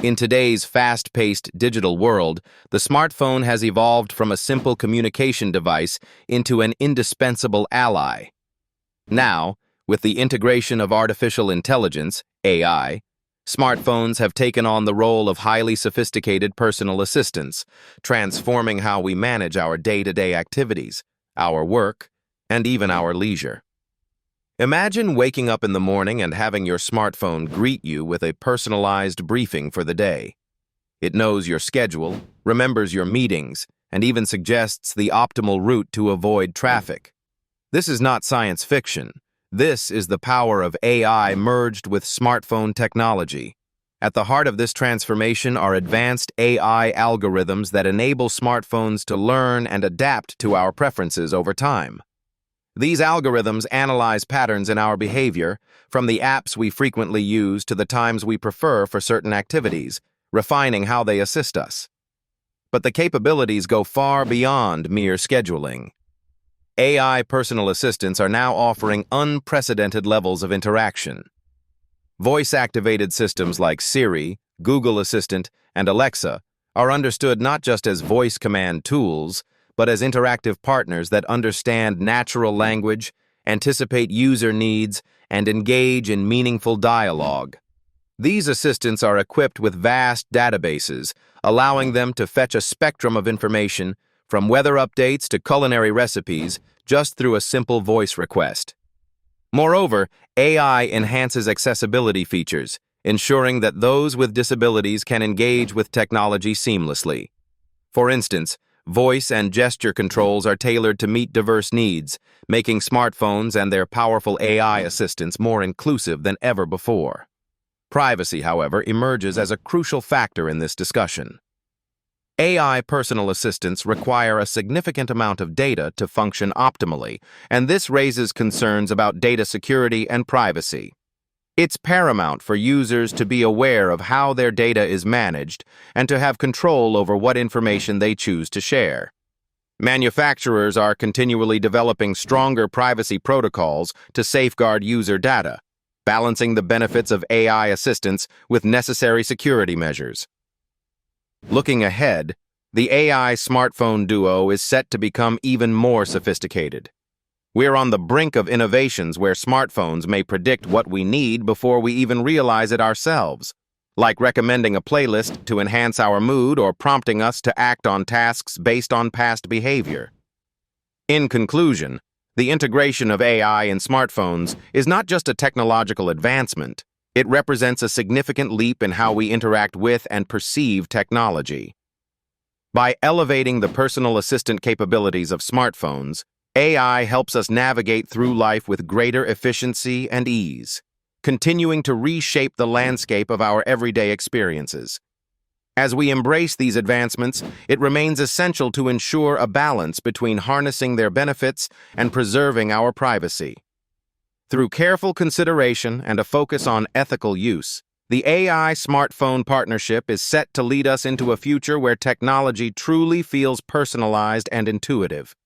In today's fast-paced digital world, the smartphone has evolved from a simple communication device into an indispensable ally. Now, with the integration of artificial intelligence, AI, smartphones have taken on the role of highly sophisticated personal assistants, transforming how we manage our day-to-day activities, our work, and even our leisure. Imagine waking up in the morning and having your smartphone greet you with a personalized briefing for the day. It knows your schedule, remembers your meetings, and even suggests the optimal route to avoid traffic. This is not science fiction. This is the power of AI merged with smartphone technology. At the heart of this transformation are advanced AI algorithms that enable smartphones to learn and adapt to our preferences over time. These algorithms analyze patterns in our behavior, from the apps we frequently use to the times we prefer for certain activities, refining how they assist us. But the capabilities go far beyond mere scheduling. AI personal assistants are now offering unprecedented levels of interaction. Voice-activated systems like Siri, Google Assistant, and Alexa are understood not just as voice command tools, but as interactive partners that understand natural language, anticipate user needs, and engage in meaningful dialogue. These assistants are equipped with vast databases, allowing them to fetch a spectrum of information, from weather updates to culinary recipes, just through a simple voice request. Moreover, AI enhances accessibility features, ensuring that those with disabilities can engage with technology seamlessly. For instance, voice and gesture controls are tailored to meet diverse needs, making smartphones and their powerful AI assistants more inclusive than ever before. Privacy, however, emerges as a crucial factor in this discussion. AI personal assistants require a significant amount of data to function optimally, and this raises concerns about data security and privacy. It's paramount for users to be aware of how their data is managed and to have control over what information they choose to share. Manufacturers are continually developing stronger privacy protocols to safeguard user data, balancing the benefits of AI assistance with necessary security measures. Looking ahead, the AI smartphone duo is set to become even more sophisticated. We're on the brink of innovations where smartphones may predict what we need before we even realize it ourselves, like recommending a playlist to enhance our mood or prompting us to act on tasks based on past behavior. In conclusion, the integration of AI in smartphones is not just a technological advancement. It represents a significant leap in how we interact with and perceive technology. By elevating the personal assistant capabilities of smartphones, AI helps us navigate through life with greater efficiency and ease, continuing to reshape the landscape of our everyday experiences. As we embrace these advancements, it remains essential to ensure a balance between harnessing their benefits and preserving our privacy. Through careful consideration and a focus on ethical use, the AI smartphone partnership is set to lead us into a future where technology truly feels personalized and intuitive.